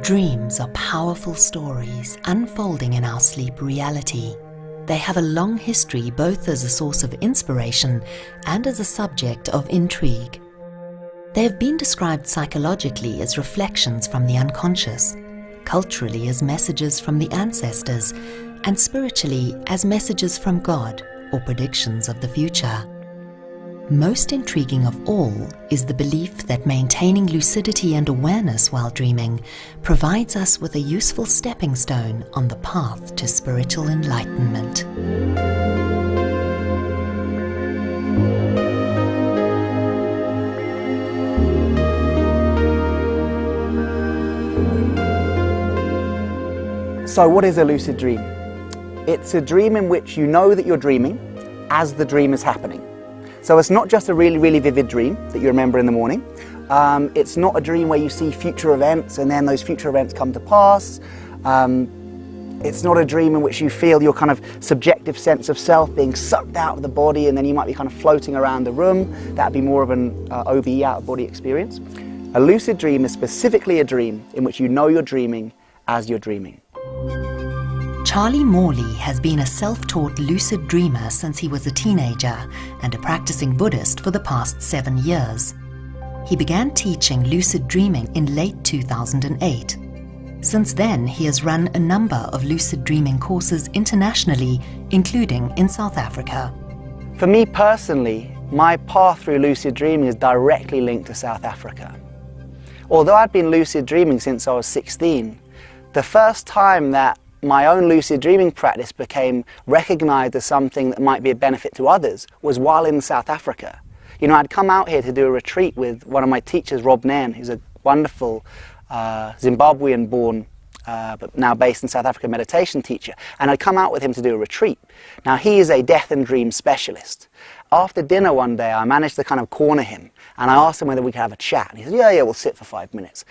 Dreams are powerful stories unfolding in our sleep reality. They have a long history both as a source of inspiration and as a subject of intrigue. They have been described psychologically as reflections from the unconscious, culturally as messages from the ancestors, and spiritually as messages from God or predictions of the future. Most intriguing of all is the belief that maintaining lucidity and awareness while dreaming provides us with a useful stepping stone on the path to spiritual enlightenment. So what is a lucid dream? It's a dream in which you know that you're dreaming as the dream is happening. So it's not just a really vivid dream that you remember in the morning. It's not a dream where you see future events and then those future events come to pass. It's not a dream in which you feel your kind of subjective sense of self being sucked out of the body and then you might be kind of floating around the room. That'd be more of an OBE, out-of-body experience. A lucid dream is specifically a dream in which you know you're dreaming as you're dreaming. Charlie Morley has been a self-taught lucid dreamer since he was a teenager and a practicing Buddhist for the past 7 years. He began teaching lucid dreaming in late 2008. Since then, he has run a number of lucid dreaming courses internationally, including in South Africa. For me personally, my path through lucid dreaming is directly linked to South Africa. Although I'd been lucid dreaming since I was 16, the first time that my own lucid dreaming practice became recognized as something that might be a benefit to others was while in South Africa. You know, I'd come out here to do a retreat with one of my teachers, Rob Nairn, who's a wonderful Zimbabwean-born, but now based in South Africa, meditation teacher. And I'd come out with him to do a retreat. Now, he is a death and dream specialist. After dinner one day, I managed to kind of corner him, and I asked him whether we could have a chat. And he said, yeah, we'll sit for 5 minutes.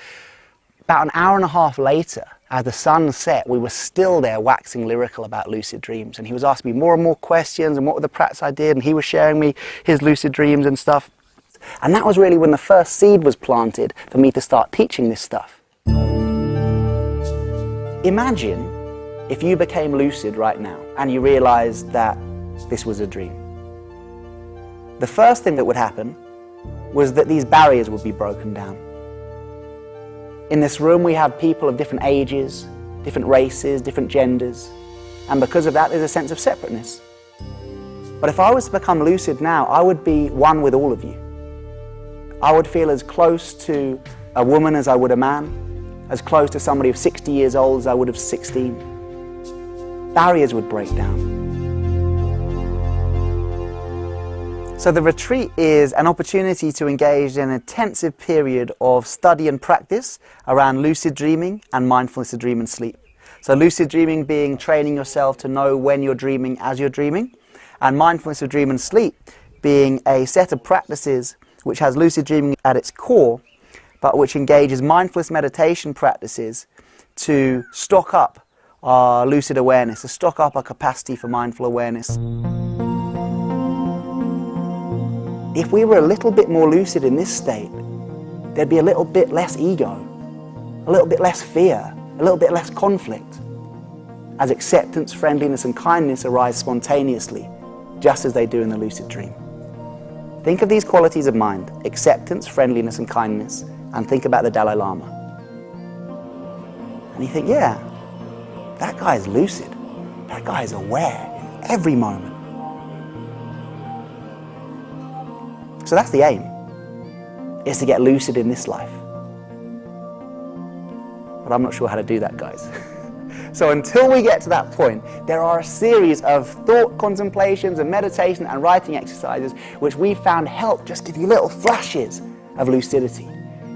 About an hour and a half later, as the sun set, we were still there waxing lyrical about lucid dreams. And he was asking me more and more questions and what were the practice I did, and he was sharing me his lucid dreams and stuff. And that was really when the first seed was planted for me to start teaching this stuff. Imagine if you became lucid right now and you realized that this was a dream. The first thing that would happen was that these barriers would be broken down. In this room we have people of different ages, different races, different genders, and because of that there's a sense of separateness. But if I was to become lucid now, I would be one with all of you. I would feel as close to a woman as I would a man, as close to somebody of 60 years old as I would of 16. Barriers would break down. So the retreat is an opportunity to engage in an intensive period of study and practice around lucid dreaming and mindfulness of dream and sleep. So lucid dreaming being training yourself to know when you're dreaming as you're dreaming, and mindfulness of dream and sleep being a set of practices which has lucid dreaming at its core, but which engages mindfulness meditation practices to stock up our lucid awareness, to stock up our capacity for mindful awareness. If we were a little bit more lucid in this state, there'd be a little bit less ego, a little bit less fear, a little bit less conflict, as acceptance, friendliness and kindness arise spontaneously, just as they do in the lucid dream. Think of these qualities of mind, acceptance, friendliness and kindness, and think about the Dalai Lama. And you think, yeah, that guy is lucid, that guy is aware in every moment. So that's the aim, is to get lucid in this life. But I'm not sure how to do that, guys. So until we get to that point, there are a series of thought contemplations and meditation and writing exercises which we found help just give you little flashes of lucidity.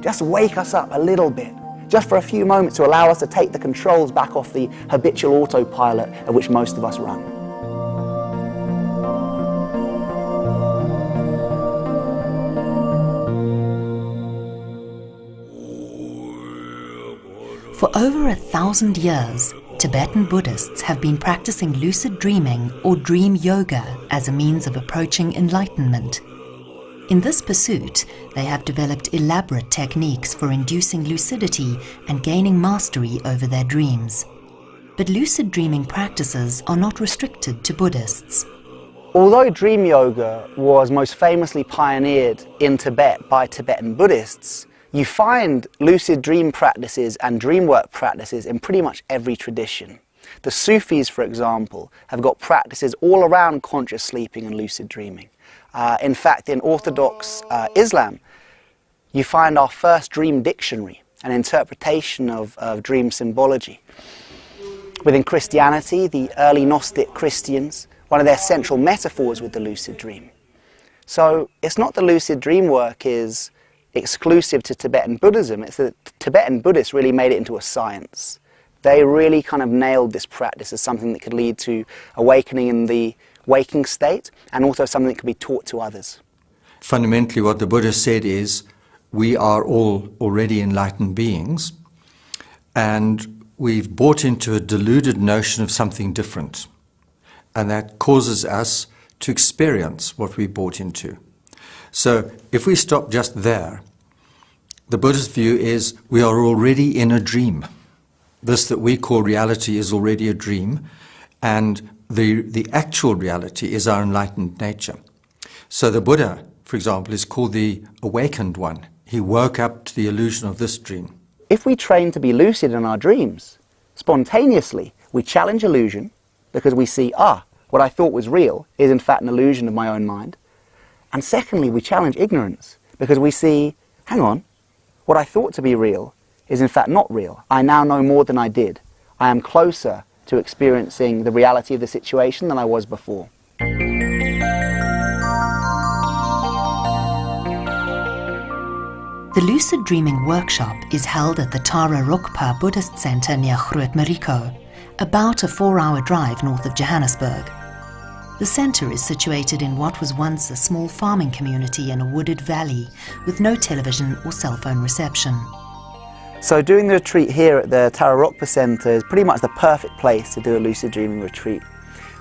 Just wake us up a little bit, just for a few moments to allow us to take the controls back off the habitual autopilot of which most of us run. For over 1,000 years, Tibetan Buddhists have been practicing lucid dreaming or dream yoga as a means of approaching enlightenment. In this pursuit, they have developed elaborate techniques for inducing lucidity and gaining mastery over their dreams. But lucid dreaming practices are not restricted to Buddhists. Although dream yoga was most famously pioneered in Tibet by Tibetan Buddhists, you find lucid dream practices and dream work practices in pretty much every tradition. The Sufis, for example, have got practices all around conscious sleeping and lucid dreaming. In fact, in Orthodox Islam, you find our first dream dictionary, an interpretation of dream symbology. Within Christianity, the early Gnostic Christians, one of their central metaphors with the lucid dream. So it's not the lucid dream work is exclusive to Tibetan Buddhism, it's that Tibetan Buddhists really made it into a science. They really kind of nailed this practice as something that could lead to awakening in the waking state and also something that could be taught to others. Fundamentally, what the Buddha said is we are all already enlightened beings and we've bought into a deluded notion of something different. And that causes us to experience what we bought into. So if we stop just there, the Buddhist view is we are already in a dream. This that we call reality is already a dream, and the actual reality is our enlightened nature. So the Buddha, for example, is called the awakened one. He woke up to the illusion of this dream. If we train to be lucid in our dreams, spontaneously we challenge illusion, because we see, what I thought was real is in fact an illusion of my own mind. And secondly, we challenge ignorance, because we see, hang on, what I thought to be real is in fact not real. I now know more than I did. I am closer to experiencing the reality of the situation than I was before. The Lucid Dreaming Workshop is held at the Tara Rokpa Buddhist Center near Groot Mariko, about a 4-hour drive north of Johannesburg. The center is situated in what was once a small farming community in a wooded valley with no television or cell phone reception. So doing the retreat here at the Tara Rokpa Center is pretty much the perfect place to do a lucid dreaming retreat,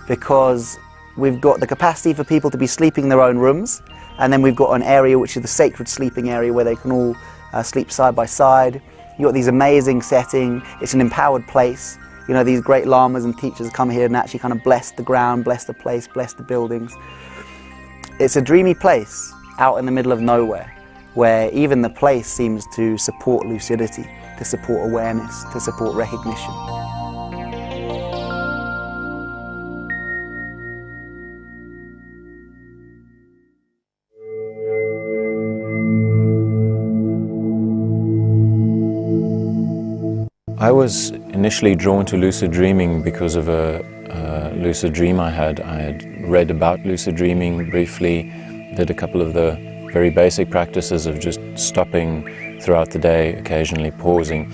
because we've got the capacity for people to be sleeping in their own rooms, and then we've got an area which is the sacred sleeping area where they can all sleep side by side. You've got these amazing settings. It's an empowered place. You know, these great lamas and teachers come here and actually kind of bless the ground, bless the place, bless the buildings. It's a dreamy place out in the middle of nowhere, where even the place seems to support lucidity, to support awareness, to support recognition. I was initially drawn to lucid dreaming because of a lucid dream I had. I had read about lucid dreaming briefly, did a couple of the very basic practices of just stopping throughout the day, occasionally pausing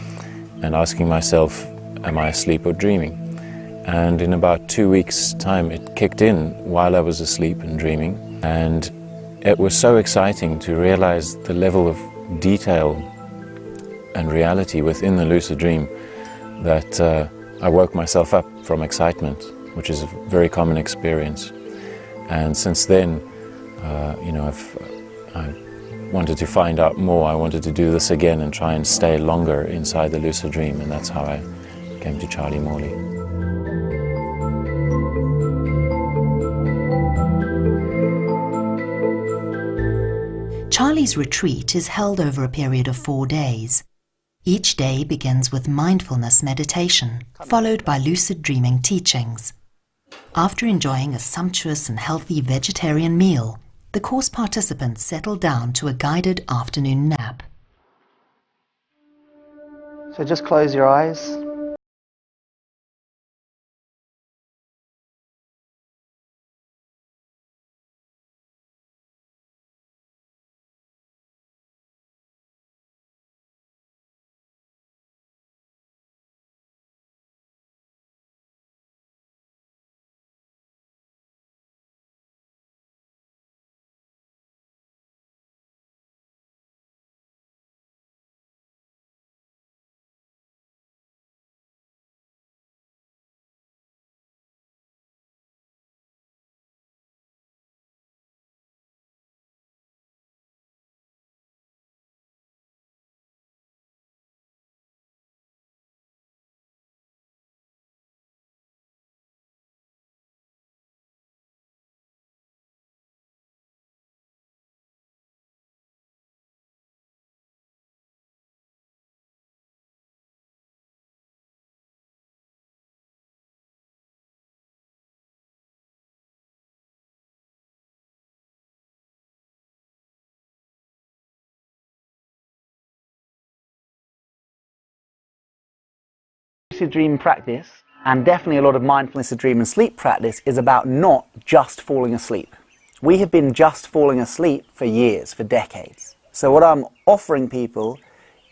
and asking myself, am I asleep or dreaming? And in about 2 weeks' time it kicked in while I was asleep and dreaming, and it was so exciting to realize the level of detail and reality within the lucid dream that I woke myself up from excitement, which is a very common experience. And since then, I wanted to find out more. I wanted to do this again and try and stay longer inside the lucid dream, and that's how I came to Charlie Morley. Charlie's retreat is held over a period of 4 days. Each day begins with mindfulness meditation, followed by lucid dreaming teachings. After enjoying a sumptuous and healthy vegetarian meal, the course participants settle down to a guided afternoon nap. So just close your eyes. Lucid dream practice, and definitely a lot of mindfulness of dream and sleep practice, is about not just falling asleep. We have been just falling asleep for years, for decades. So what I'm offering people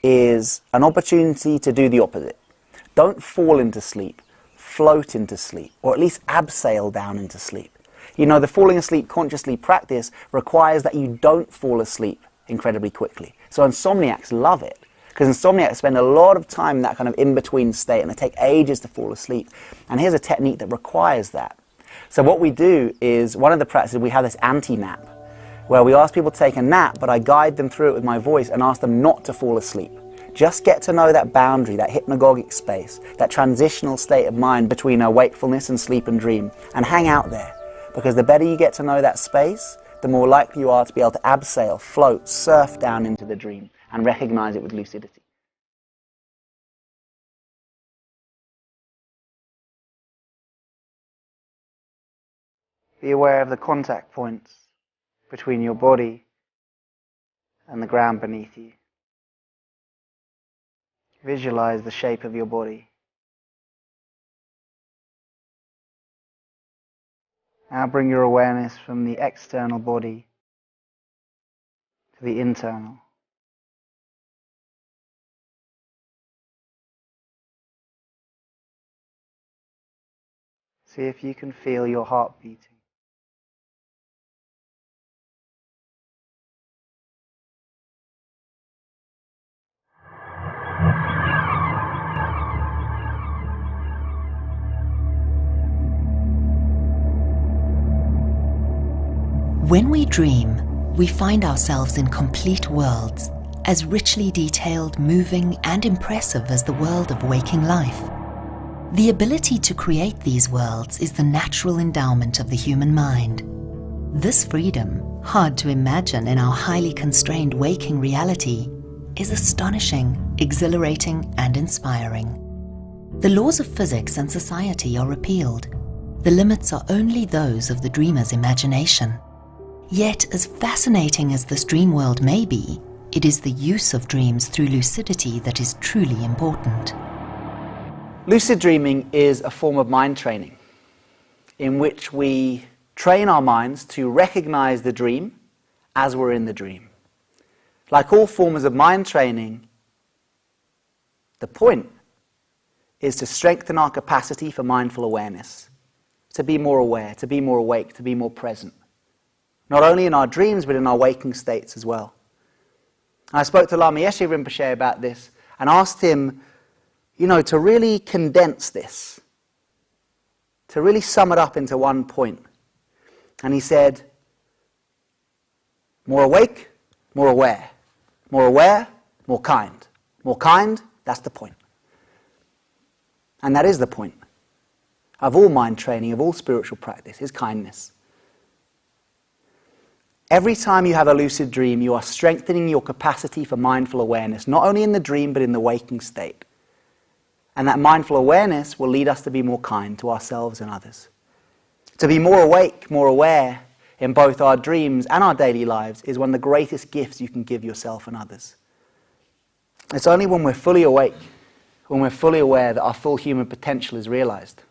is an opportunity to do the opposite. Don't fall into sleep, float into sleep, or at least abseil down into sleep. You know, the falling asleep consciously practice requires that you don't fall asleep incredibly quickly. So insomniacs love it, because insomniacs spend a lot of time in that kind of in-between state, and they take ages to fall asleep. And here's a technique that requires that. So what we do is, one of the practices, we have this anti-nap, where we ask people to take a nap, but I guide them through it with my voice and ask them not to fall asleep. Just get to know that boundary, that hypnagogic space, that transitional state of mind between wakefulness and sleep and dream, and hang out there. Because the better you get to know that space, the more likely you are to be able to abseil, float, surf down into the dream, and recognize it with lucidity. Be aware of the contact points between your body and the ground beneath you. Visualize the shape of your body. Now bring your awareness from the external body to the internal. See if you can feel your heart beating. When we dream, we find ourselves in complete worlds, as richly detailed, moving, and impressive as the world of waking life. The ability to create these worlds is the natural endowment of the human mind. This freedom, hard to imagine in our highly constrained waking reality, is astonishing, exhilarating, and inspiring. The laws of physics and society are repealed. The limits are only those of the dreamer's imagination. Yet, as fascinating as this dream world may be, it is the use of dreams through lucidity that is truly important. Lucid dreaming is a form of mind training in which we train our minds to recognize the dream as we're in the dream. Like all forms of mind training, the point is to strengthen our capacity for mindful awareness, to be more aware, to be more awake, to be more present. Not only in our dreams, but in our waking states as well. I spoke to Lama Yeshe Rinpoche about this and asked him, to really condense this, to really sum it up into one point. And he said, more awake, more aware. More aware, more kind. More kind, that's the point. And that is the point of all mind training, of all spiritual practice, is kindness. Every time you have a lucid dream, you are strengthening your capacity for mindful awareness, not only in the dream, but in the waking state. And that mindful awareness will lead us to be more kind to ourselves and others. To be more awake, more aware in both our dreams and our daily lives is one of the greatest gifts you can give yourself and others. It's only when we're fully awake, when we're fully aware, that our full human potential is realized.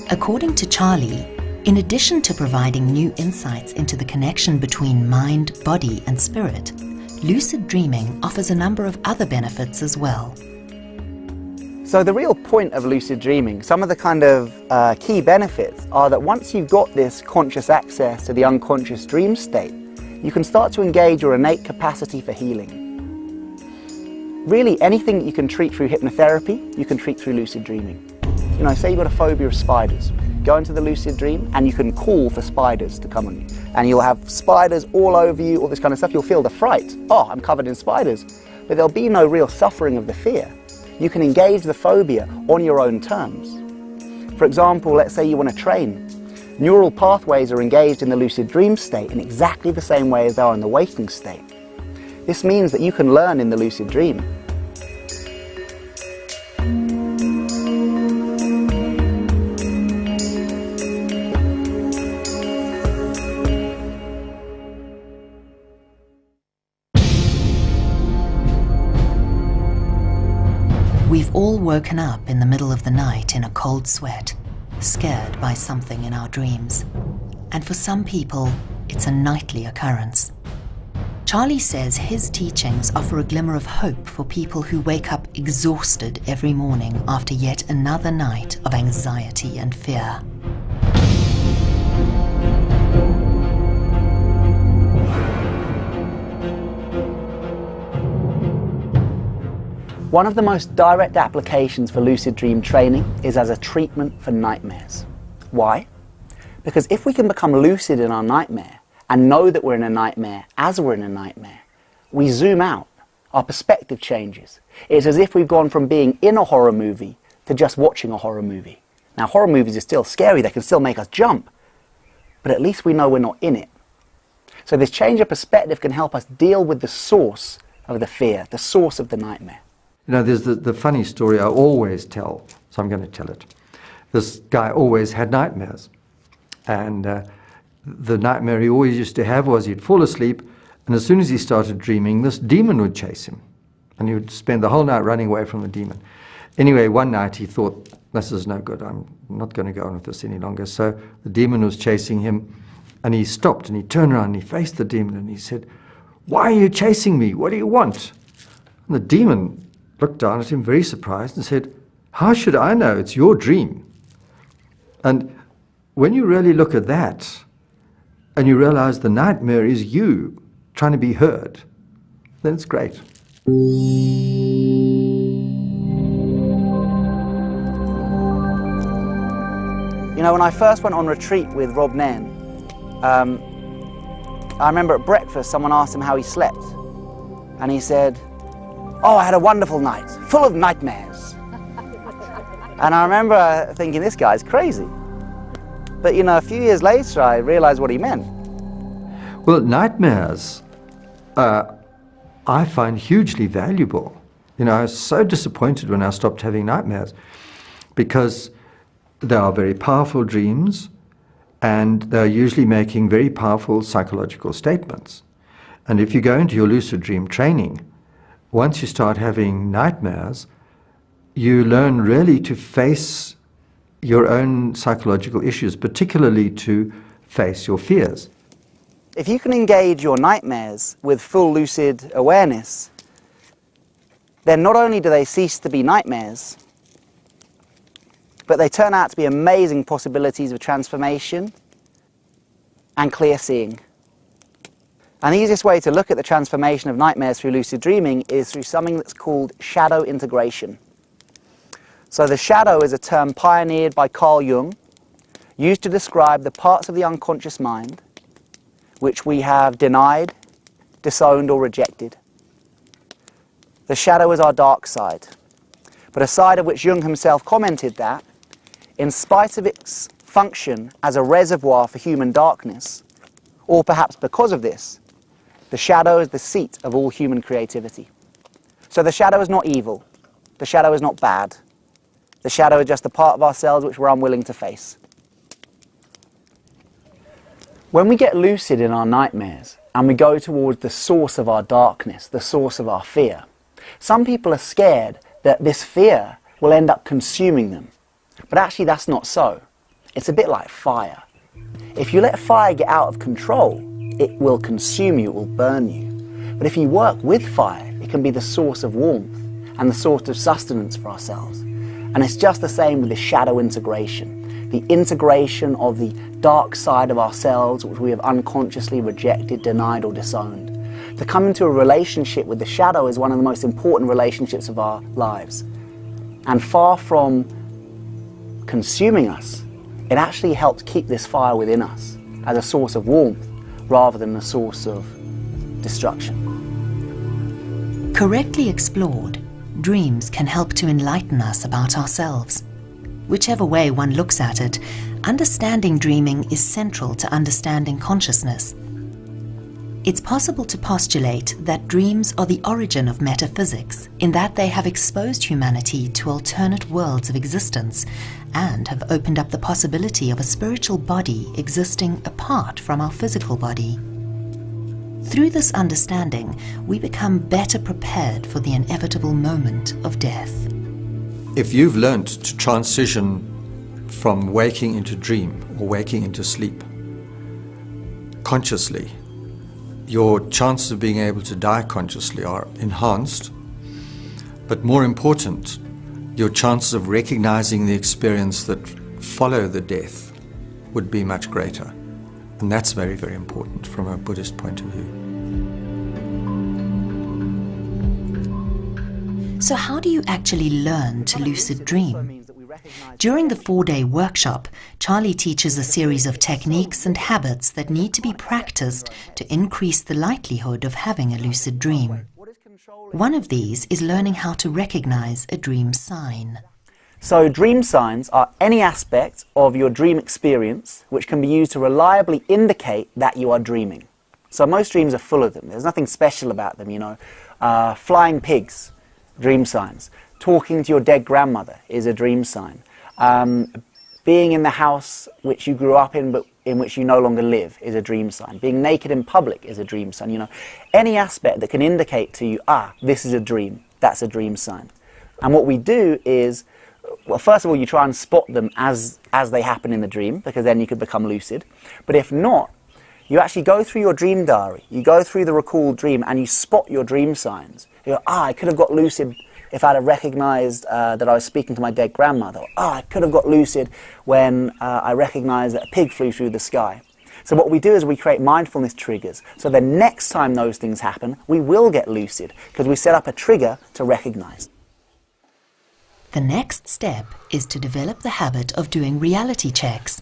According to Charlie, in addition to providing new insights into the connection between mind, body, and spirit, lucid dreaming offers a number of other benefits as well. So the real point of lucid dreaming, some of the kind of key benefits are that once you've got this conscious access to the unconscious dream state, you can start to engage your innate capacity for healing. Really, anything that you can treat through hypnotherapy, you can treat through lucid dreaming. Say you've got a phobia of spiders. Go into the lucid dream and you can call for spiders to come on you. And you'll have spiders all over you, all this kind of stuff. You'll feel the fright. Oh, I'm covered in spiders. But there'll be no real suffering of the fear. You can engage the phobia on your own terms. For example, let's say you want to train. Neural pathways are engaged in the lucid dream state in exactly the same way as they are in the waking state. This means that you can learn in the lucid dream. We've all woken up in the middle of the night in a cold sweat, scared by something in our dreams. And for some people, it's a nightly occurrence. Charlie says his teachings offer a glimmer of hope for people who wake up exhausted every morning after yet another night of anxiety and fear. One of the most direct applications for lucid dream training is as a treatment for nightmares. Why? Because if we can become lucid in our nightmare and know that we're in a nightmare as we're in a nightmare, we zoom out, our perspective changes. It's as if we've gone from being in a horror movie to just watching a horror movie. Now, horror movies are still scary, they can still make us jump, but at least we know we're not in it. So this change of perspective can help us deal with the source of the fear, the source of the nightmare. You know, there's the funny story I always tell, so I'm going to tell it. This guy always had nightmares. And the nightmare he always used to have was he'd fall asleep, and as soon as he started dreaming, this demon would chase him. And he would spend the whole night running away from the demon. Anyway, one night he thought, this is no good, I'm not going to go on with this any longer. So the demon was chasing him, and he stopped, and he turned around, and he faced the demon, and he said, "Why are you chasing me? What do you want?" And the demon looked down at him very surprised and said, "How should I know? It's your dream." And when you really look at that and you realize the nightmare is you trying to be heard, then it's great. You know, when I first went on retreat with Rob Nairn, I remember at breakfast someone asked him how he slept, and he said, "Oh, I had a wonderful night, full of nightmares." And I remember thinking, this guy's crazy. But you know, a few years later, I realized what he meant. Well, nightmares, I find hugely valuable. You know, I was so disappointed when I stopped having nightmares because they are very powerful dreams and they're usually making very powerful psychological statements. And if you go into your lucid dream training, once you start having nightmares, you learn really to face your own psychological issues, particularly to face your fears. If you can engage your nightmares with full lucid awareness, then not only do they cease to be nightmares, but they turn out to be amazing possibilities of transformation and clear seeing. And the easiest way to look at the transformation of nightmares through lucid dreaming is through something that's called shadow integration. So the shadow is a term pioneered by Carl Jung, used to describe the parts of the unconscious mind which we have denied, disowned or rejected. The shadow is our dark side, but a side of which Jung himself commented that, in spite of its function as a reservoir for human darkness, or perhaps because of this, the shadow is the seat of all human creativity. So the shadow is not evil, the shadow is not bad, the shadow is just a part of ourselves which we're unwilling to face. When we get lucid in our nightmares and we go towards the source of our darkness, the source of our fear, some people are scared that this fear will end up consuming them. But actually that's not so. It's a bit like fire. If you let fire get out of control, it will consume you, it will burn you. But if you work with fire, it can be the source of warmth and the source of sustenance for ourselves. And it's just the same with the shadow integration, the integration of the dark side of ourselves which we have unconsciously rejected, denied or disowned. To come into a relationship with the shadow is one of the most important relationships of our lives. And far from consuming us, it actually helps keep this fire within us as a source of warmth rather than a source of destruction. Correctly explored, dreams can help to enlighten us about ourselves. Whichever way one looks at it, understanding dreaming is central to understanding consciousness. It's possible to postulate that dreams are the origin of metaphysics, in that they have exposed humanity to alternate worlds of existence and have opened up the possibility of a spiritual body existing apart from our physical body. Through this understanding, we become better prepared for the inevitable moment of death. if you've learnt to transition from waking into dream or waking into sleep consciously, your chances of being able to die consciously are enhanced. But more important, your chances of recognizing the experience that follow the death would be much greater. And that's very, very important from a Buddhist point of view. So how do you actually learn to lucid dream? During the 4-day workshop, Charlie teaches a series of techniques and habits that need to be practiced to increase the likelihood of having a lucid dream. One of these is learning how to recognize a dream sign. So dream signs are any aspect of your dream experience which can be used to reliably indicate that you are dreaming. So most dreams are full of them. There's nothing special about them, you know. Flying pigs, dream signs. Talking to your dead grandmother is a dream sign. Being in the house which you grew up in but in which you no longer live is a dream sign. Being naked in public is a dream sign. You know, any aspect that can indicate to you, this is a dream, that's a dream sign. And what we do is, well, first of all, you try and spot them as they happen in the dream, because then you could become lucid. But if not, you actually go through your dream diary, you go through the recalled dream and you spot your dream signs. You go, I could have got lucid if I'd have recognized that I was speaking to my dead grandmother. I could have got lucid when I recognized that a pig flew through the sky. So what we do is we create mindfulness triggers. So the next time those things happen, we will get lucid, because we set up a trigger to recognize. The next step is to develop the habit of doing reality checks.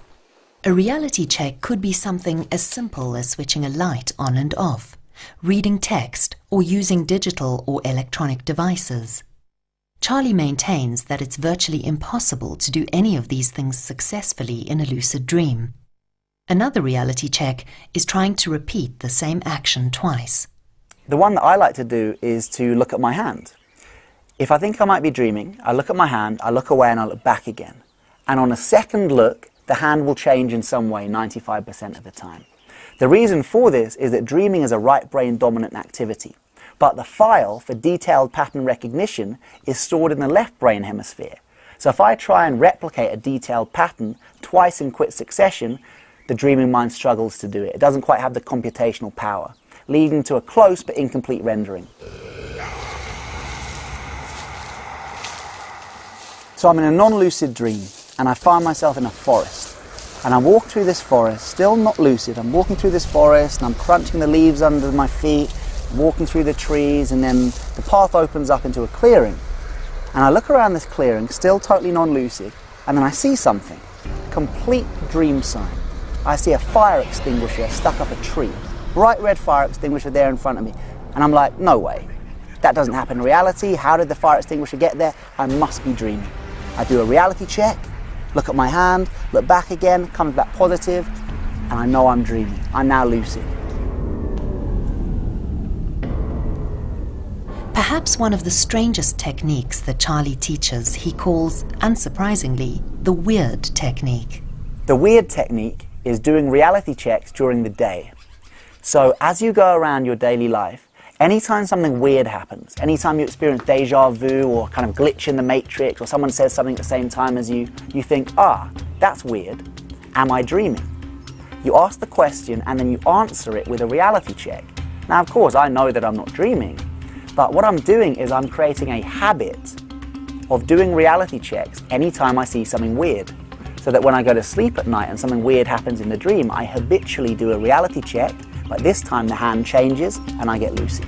A reality check could be something as simple as switching a light on and off, reading text, or using digital or electronic devices. Charlie maintains that it's virtually impossible to do any of these things successfully in a lucid dream. Another reality check is trying to repeat the same action twice. The one that I like to do is to look at my hand. If I think I might be dreaming, I look at my hand, I look away and I look back again. And on a second look, the hand will change in some way 95% of the time. The reason for this is that dreaming is a right brain dominant activity. But the file for detailed pattern recognition is stored in the left brain hemisphere. So if I try and replicate a detailed pattern twice in quick succession, the dreaming mind struggles to do it. It doesn't quite have the computational power, leading to a close but incomplete rendering. So I'm in a non-lucid dream, and I find myself in a forest. And I walk through this forest, still not lucid. I'm walking through this forest, and I'm crunching the leaves under my feet, walking through the trees, and then the path opens up into a clearing. And I look around this clearing, still totally non-lucid, and then I see something. Complete dream sign. I see a fire extinguisher stuck up a tree. Bright red fire extinguisher there in front of me. And I'm like, no way. That doesn't happen in reality. How did the fire extinguisher get there? I must be dreaming. I do a reality check, look at my hand, look back again, comes back positive, and I know I'm dreaming. I'm now lucid. Perhaps one of the strangest techniques that Charlie teaches he calls, unsurprisingly, the weird technique. The weird technique is doing reality checks during the day. So as you go around your daily life, anytime something weird happens, anytime you experience deja vu or kind of glitch in the matrix, or someone says something at the same time as you, you think, that's weird. Am I dreaming? You ask the question and then you answer it with a reality check. Now, of course, I know that I'm not dreaming, but what I'm doing is I'm creating a habit of doing reality checks anytime I see something weird. So that when I go to sleep at night and something weird happens in the dream, I habitually do a reality check, but this time the hand changes and I get lucid.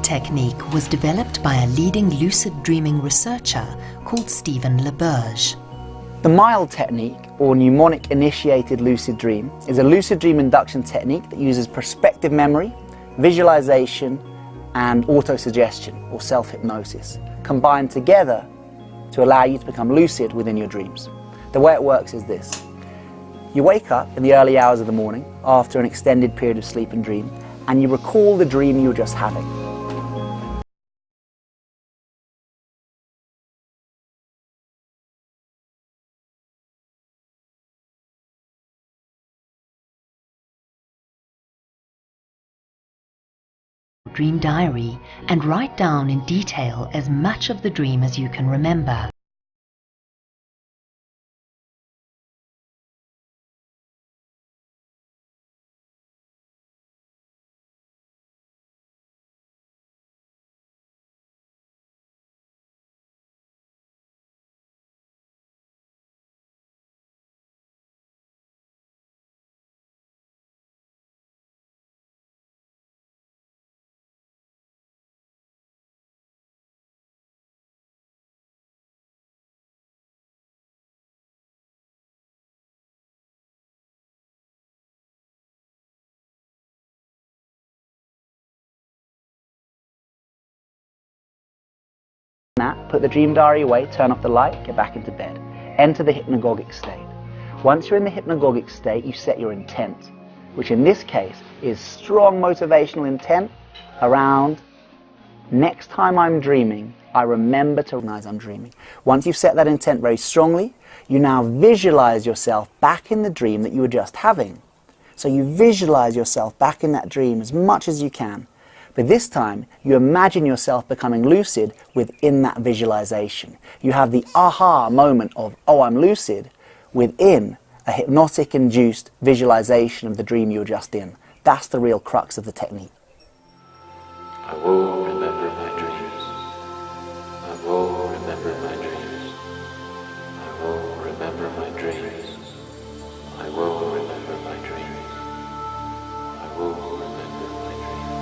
Technique was developed by a leading lucid dreaming researcher called Stephen LaBerge. The mild technique, or mnemonic-initiated lucid dream, is a lucid dream induction technique that uses prospective memory, visualization, and autosuggestion, or self-hypnosis, combined together to allow you to become lucid within your dreams. The way it works is this. You wake up in the early hours of the morning after an extended period of sleep and dream, and you recall the dream you were just having. Dream diary and write down in detail as much of the dream as you can remember. Put the dream diary away, turn off the light, get back into bed. Enter the hypnagogic state. Once you're in the hypnagogic state, you set your intent, which in this case is strong motivational intent around next time I'm dreaming, I remember to recognize I'm dreaming. Once you've set that intent very strongly, you now visualize yourself back in the dream that you were just having. So you visualize yourself back in that dream as much as you can. But this time, you imagine yourself becoming lucid within that visualization. You have the aha moment of, oh, I'm lucid, within a hypnotic-induced visualization of the dream you were just in. That's the real crux of the technique. I will remember my dreams. I will remember my dreams. I will remember my dreams. I will remember my dreams. I will remember my dreams.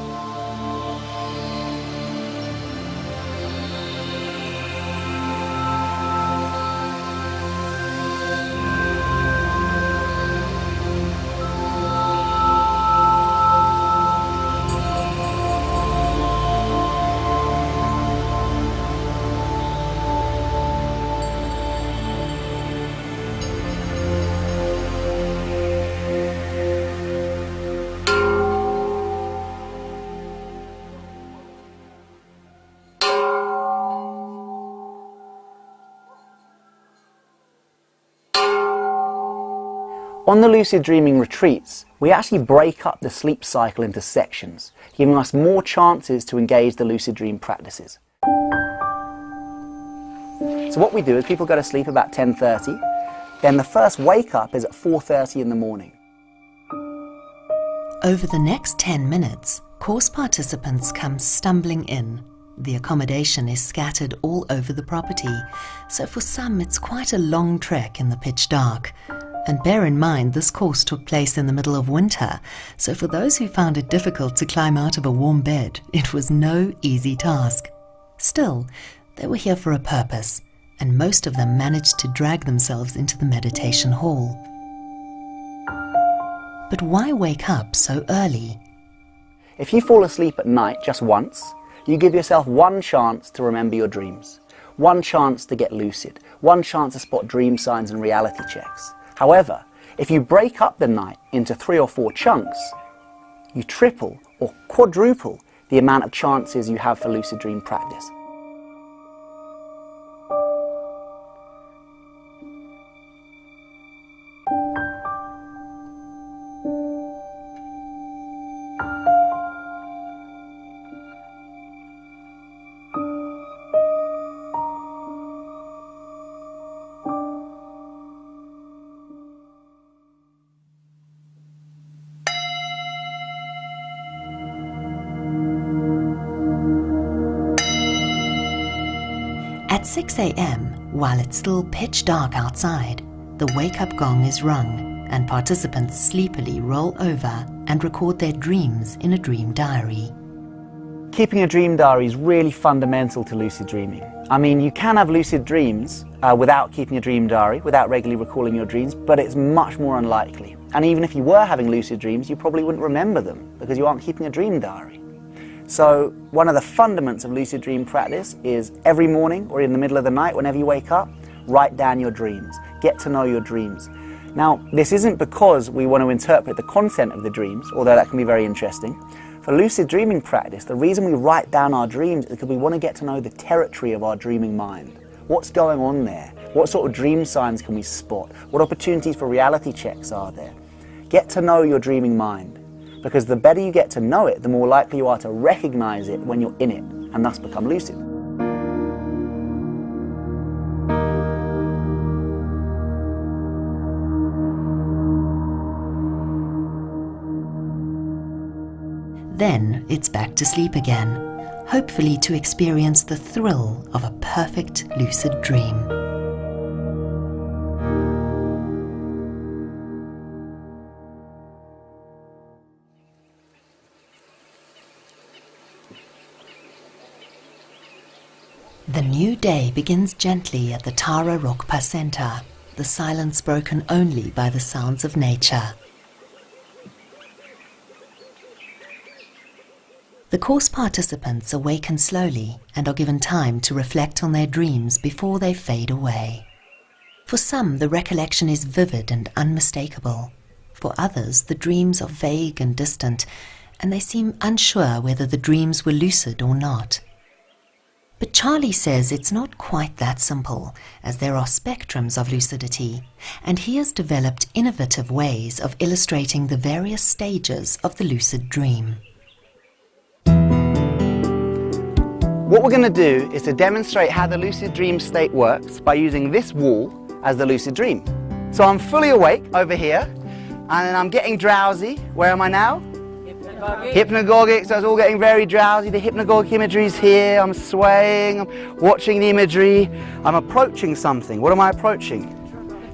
On the lucid dreaming retreats, we actually break up the sleep cycle into sections, giving us more chances to engage the lucid dream practices. So what we do is people go to sleep about 10:30, then the first wake up is at 4:30 in the morning. Over the next 10 minutes, course participants come stumbling in. The accommodation is scattered all over the property, so for some it's quite a long trek in the pitch dark. And bear in mind, this course took place in the middle of winter, so for those who found it difficult to climb out of a warm bed, it was no easy task. Still, they were here for a purpose, and most of them managed to drag themselves into the meditation hall. But why wake up so early? If you fall asleep at night just once, you give yourself one chance to remember your dreams, one chance to get lucid, one chance to spot dream signs and reality checks. However, if you break up the night into 3 or 4 chunks, you triple or quadruple the amount of chances you have for lucid dream practice. At 6 a.m., while it's still pitch dark outside, the wake-up gong is rung and participants sleepily roll over and record their dreams in a dream diary. Keeping a dream diary is really fundamental to lucid dreaming. I mean, you can have lucid dreams without keeping a dream diary, without regularly recalling your dreams, but it's much more unlikely. And even if you were having lucid dreams, you probably wouldn't remember them because you aren't keeping a dream diary. So one of the fundaments of lucid dream practice is every morning or in the middle of the night, whenever you wake up, write down your dreams, get to know your dreams. Now, this isn't because we want to interpret the content of the dreams, although that can be very interesting. For lucid dreaming practice, the reason we write down our dreams is because we want to get to know the territory of our dreaming mind. What's going on there? What sort of dream signs can we spot? What opportunities for reality checks are there? Get to know your dreaming mind, because the better you get to know it, the more likely you are to recognize it when you're in it, and thus become lucid. Then it's back to sleep again, hopefully to experience the thrill of a perfect lucid dream. The new day begins gently at the Tara Rokpa Center, the silence broken only by the sounds of nature. The course participants awaken slowly and are given time to reflect on their dreams before they fade away. For some, the recollection is vivid and unmistakable. For others, the dreams are vague and distant, and they seem unsure whether the dreams were lucid or not. But Charlie says it's not quite that simple, as there are spectrums of lucidity, and he has developed innovative ways of illustrating the various stages of the lucid dream. What we're going to do is to demonstrate how the lucid dream state works by using this wall as the lucid dream. So I'm fully awake over here, and I'm getting drowsy. Where am I now? Hypnagogic, so it's all getting very drowsy. The hypnagogic imagery is here. I'm swaying, I'm watching the imagery. I'm approaching something. What am I approaching?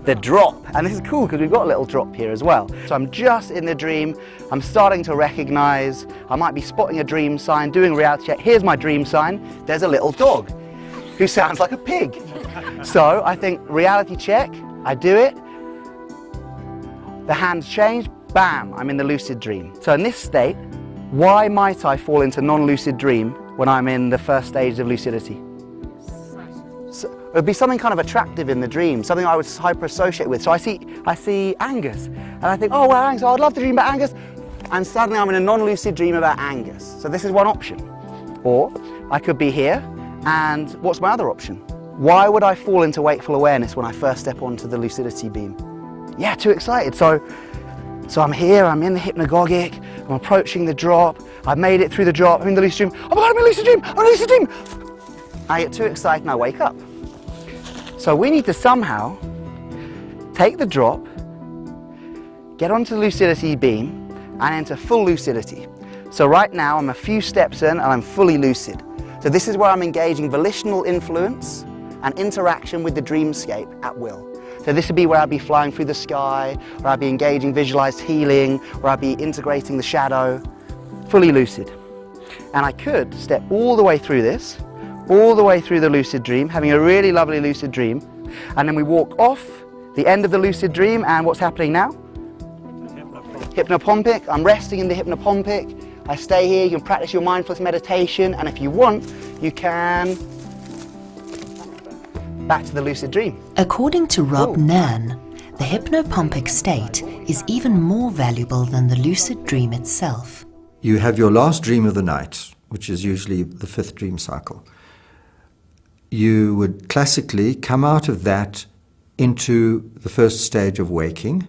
The drop. And this is cool because we've got a little drop here as well. So I'm just in the dream. I'm starting to recognize. I might be spotting a dream sign, doing a reality check. Here's my dream sign. There's a little dog who sounds like a pig. So I think reality check. I do it. The hands change. Bam, I'm in the lucid dream. So in this state, why might I fall into non-lucid dream when I'm in the first stage of lucidity? So it would be something kind of attractive in the dream, something I would hyper-associate with. So I see Angus, and I think, oh, well, Angus, I'd love to dream about Angus. And suddenly I'm in a non-lucid dream about Angus. So this is one option. Or I could be here, and what's my other option? Why would I fall into wakeful awareness when I first step onto the lucidity beam? Yeah, too excited. So I'm here, I'm in the hypnagogic, I'm approaching the drop, I've made it through the drop, I'm in the lucid dream, oh my God, I'm in a lucid dream, I'm in a lucid dream! I get too excited and I wake up. So we need to somehow take the drop, get onto the lucidity beam, and enter full lucidity. So right now I'm a few steps in and I'm fully lucid. So this is where I'm engaging volitional influence and interaction with the dreamscape at will. So this would be where I'd be flying through the sky, where I'd be engaging visualized healing, where I'd be integrating the shadow, fully lucid. And I could step all the way through this, all the way through the lucid dream, having a really lovely lucid dream, and then we walk off the end of the lucid dream, and what's happening now? Hypnopompic. I'm resting in the hypnopompic. I stay here, you can practice your mindfulness meditation, and if you want, you can back to the lucid dream. According to Rob Nan, the hypnopompic state is even more valuable than the lucid dream itself. You have your last dream of the night, which is usually the fifth dream cycle. You would classically come out of that into the first stage of waking,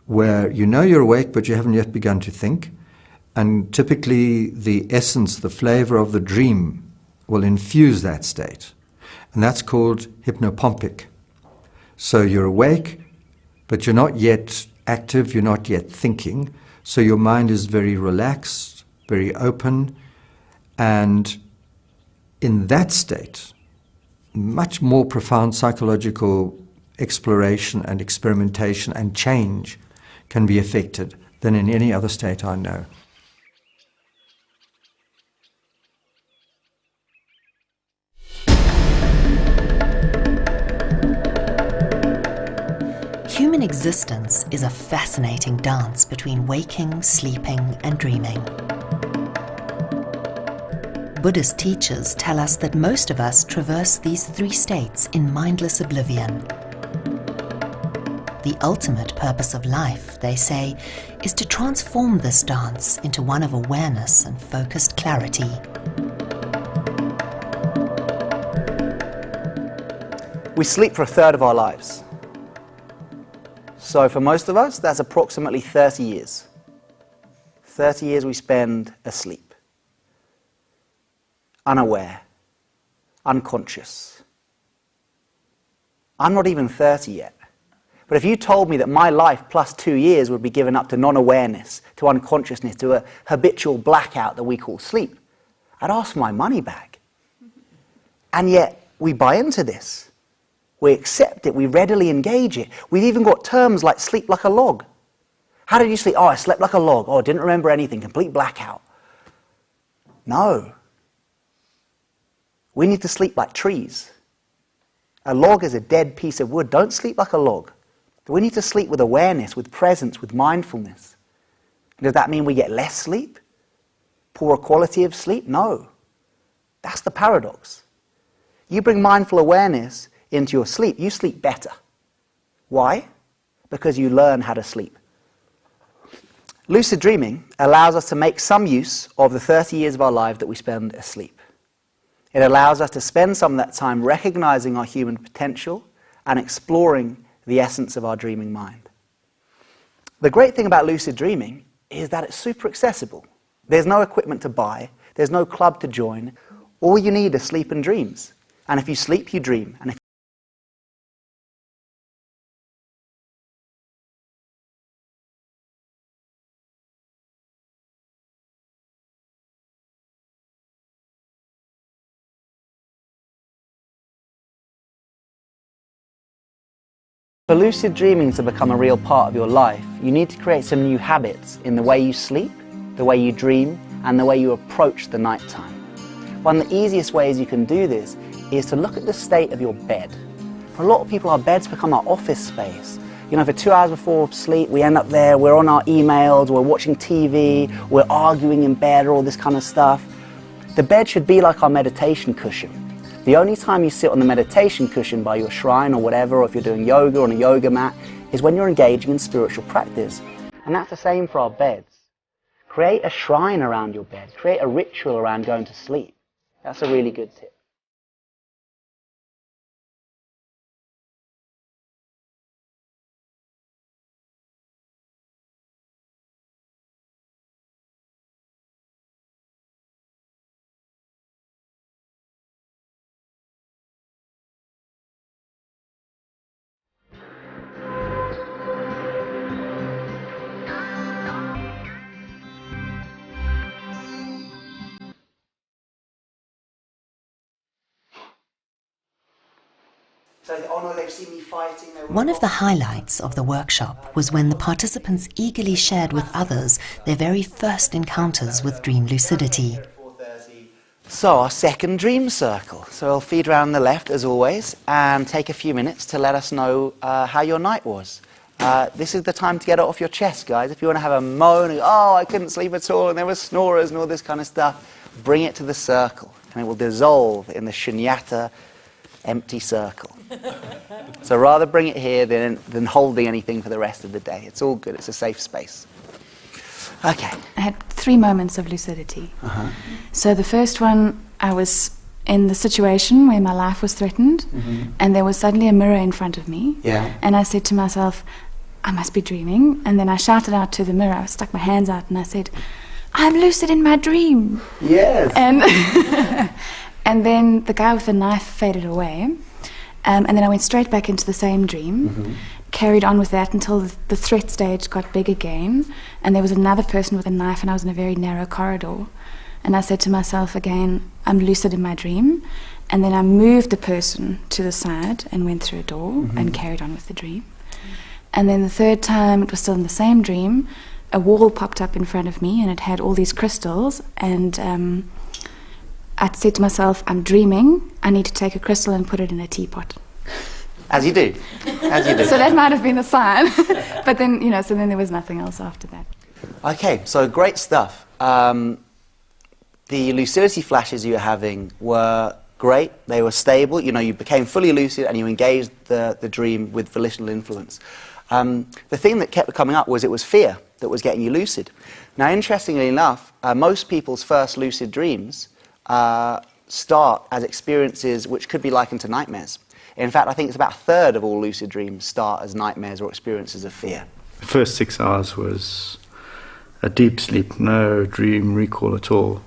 where you know you're awake but you haven't yet begun to think, and typically the essence, the flavor of the dream will infuse that state. And that's called hypnopompic. So you're awake, but you're not yet active, you're not yet thinking, so your mind is very relaxed, very open, and in that state, much more profound psychological exploration and experimentation and change can be effected than in any other state I know. Human existence is a fascinating dance between waking, sleeping, and dreaming. Buddhist teachers tell us that most of us traverse these three states in mindless oblivion. The ultimate purpose of life, they say, is to transform this dance into one of awareness and focused clarity. We sleep for a third of our lives. So for most of us, that's approximately 30 years. 30 years we spend asleep, unaware, unconscious. I'm not even 30 yet. But if you told me that my life plus 2 years would be given up to non-awareness, to unconsciousness, to a habitual blackout that we call sleep, I'd ask for my money back. And yet we buy into this. We accept it, we readily engage it. We've even got terms like sleep like a log. How did you sleep? Oh, I slept like a log. Oh, I didn't remember anything, complete blackout. No. We need to sleep like trees. A log is a dead piece of wood. Don't sleep like a log. We need to sleep with awareness, with presence, with mindfulness. Does that mean we get less sleep? Poorer quality of sleep? No. That's the paradox. You bring mindful awareness into your sleep, you sleep better. Why? Because you learn how to sleep. Lucid dreaming allows us to make some use of the 30 years of our life that we spend asleep. It allows us to spend some of that time recognizing our human potential and exploring the essence of our dreaming mind. The great thing about lucid dreaming is that it's super accessible. There's no equipment to buy, there's no club to join. All you need is sleep and dreams. And if you sleep, you dream. And if For lucid dreaming to become a real part of your life, you need to create some new habits in the way you sleep, the way you dream, and the way you approach the nighttime. One of the easiest ways you can do this is to look at the state of your bed. For a lot of people, our beds become our office space. You know, for 2 hours before sleep, we end up there, we're on our emails, we're watching TV, we're arguing in bed, all this kind of stuff. The bed should be like our meditation cushion. The only time you sit on the meditation cushion by your shrine or whatever, or if you're doing yoga on a yoga mat, is when you're engaging in spiritual practice. And that's the same for our beds. Create a shrine around your bed. Create a ritual around going to sleep. That's a really good tip. One of the highlights of the workshop was when the participants eagerly shared with others their very first encounters with dream lucidity. So our second dream circle. So I'll feed around the left as always and take a few minutes to let us know how your night was. This is the time to get it off your chest, guys. If you want to have a moan, and, oh, I couldn't sleep at all, and there were snorers and all this kind of stuff, bring it to the circle, and it will dissolve in the shunyata empty circle. So rather bring it here than holding anything for the rest of the day. It's all good. It's a safe space. Okay. I had 3 moments of lucidity. So the first one, I was in the situation where my life was threatened, and there was suddenly a mirror in front of me. And I said to myself, I must be dreaming. And then I shouted out to the mirror. I stuck my hands out and I said, I'm lucid in my dream. Yes. And and then the guy with the knife faded away. And then I went straight back into the same dream, carried on with that until the threat stage got big again, and there was another person with a knife, and I was in a very narrow corridor. And I said to myself again, I'm lucid in my dream. And then I moved the person to the side and went through a door and carried on with the dream. And then the third time, it was still in the same dream, a wall popped up in front of me, and it had all these crystals, and I said to myself, I'm dreaming, I need to take a crystal and put it in a teapot. As you do. As you do. So that might have been a sign. But then, you know, so then there was nothing else after that. Okay, so great stuff. The lucidity flashes you were having were great. They were stable. You know, you became fully lucid and you engaged the dream with volitional influence. The thing that kept coming up was it was fear that was getting you lucid. Now, interestingly enough, most people's first lucid dreams start as experiences which could be likened to nightmares. In fact, I think it's about a third of all lucid dreams start as nightmares or experiences of fear. The first 6 hours was a deep sleep, no dream recall at all.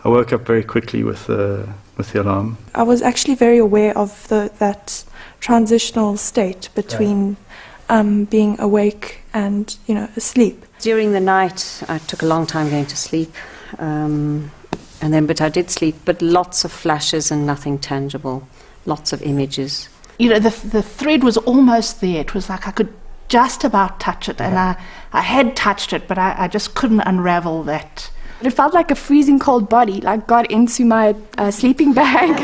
I woke up very quickly with the alarm. I was actually very aware of that transitional state between being awake and, asleep. During the night, I took a long time going to sleep, but I did sleep, but lots of flashes and nothing tangible, lots of images. The thread was almost there. It was like I could just about touch it, and I had touched it, but I just couldn't unravel that. It felt like a freezing cold body, got into my sleeping bag.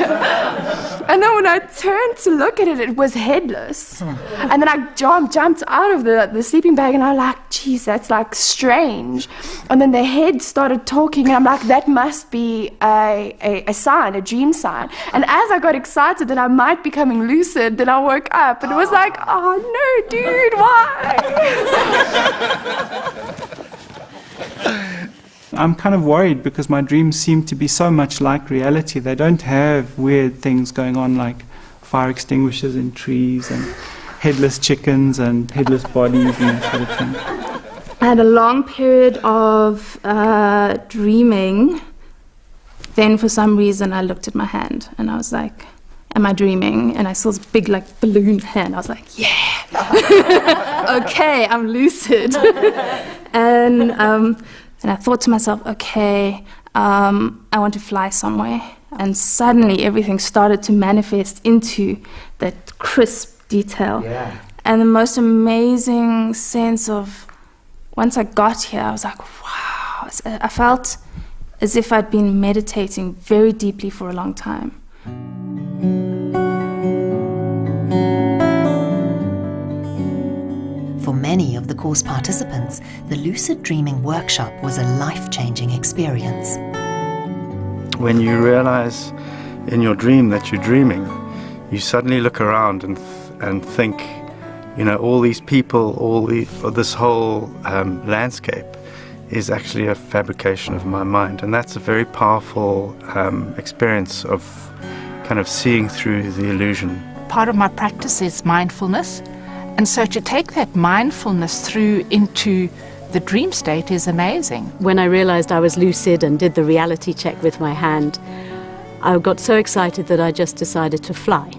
And then when I turned to look at it, it was headless. And then I jumped out of the sleeping bag, and I'm like, geez, that's strange. And then the head started talking, and I'm like, that must be a sign, a dream sign. And as I got excited that I might be becoming lucid, then I woke up, and it was like, oh no, dude, why? I'm kind of worried because my dreams seem to be so much like reality. They don't have weird things going on like fire extinguishers in trees and headless chickens and headless bodies and that sort of thing. I had a long period of dreaming. Then for some reason I looked at my hand and I was like, am I dreaming? And I saw this big balloon hand. I was like, yeah, okay, I'm lucid. And I thought to myself, okay, I want to fly somewhere. And suddenly everything started to manifest into that crisp detail. Yeah. And the most amazing sense of, once I got here, I was like, wow. I felt as if I'd been meditating very deeply for a long time. For many of the course participants, the lucid dreaming workshop was a life-changing experience. When you realize in your dream that you're dreaming, you suddenly look around and think, all these people, this whole landscape is actually a fabrication of my mind. And that's a very powerful experience of kind of seeing through the illusion. Part of my practice is mindfulness. And so to take that mindfulness through into the dream state is amazing. When I realized I was lucid and did the reality check with my hand, I got so excited that I just decided to fly.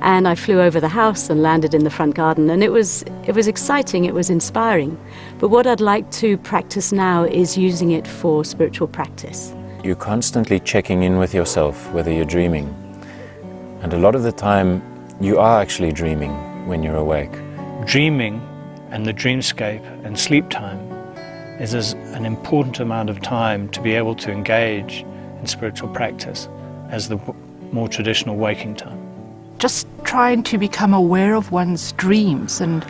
And I flew over the house and landed in the front garden, and it was exciting, it was inspiring. But what I'd like to practice now is using it for spiritual practice. You're constantly checking in with yourself whether you're dreaming. And a lot of the time you are actually dreaming when you're awake. Dreaming and the dreamscape and sleep time is an important amount of time to be able to engage in spiritual practice as the more traditional waking time. Just trying to become aware of one's dreams and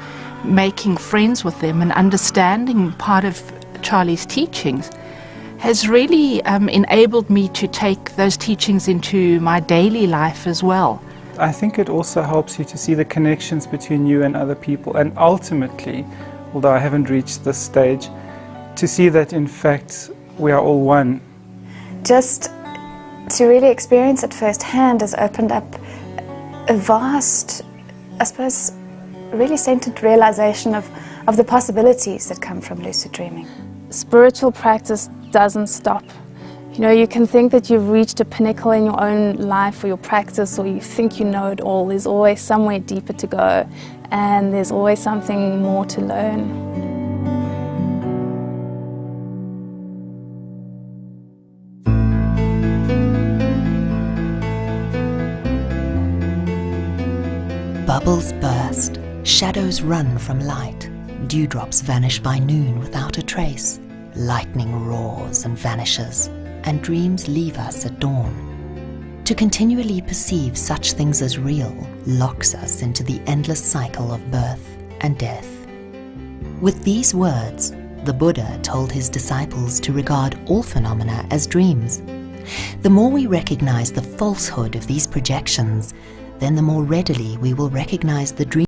making friends with them and understanding part of Charlie's teachings has really enabled me to take those teachings into my daily life as well. I think it also helps you to see the connections between you and other people, and ultimately, although I haven't reached this stage, to see that in fact we are all one. Just to really experience it firsthand has opened up a vast, I suppose, really centered realization of the possibilities that come from lucid dreaming. Spiritual practice doesn't stop. You can think that you've reached a pinnacle in your own life or your practice, or you think you know it all. There's always somewhere deeper to go, and there's always something more to learn. Bubbles burst, shadows run from light, dewdrops vanish by noon without a trace, lightning roars and vanishes, and dreams leave us at dawn. To continually perceive such things as real locks us into the endless cycle of birth and death. With these words, the Buddha told his disciples to regard all phenomena as dreams. The more we recognize the falsehood of these projections, then the more readily we will recognize the dream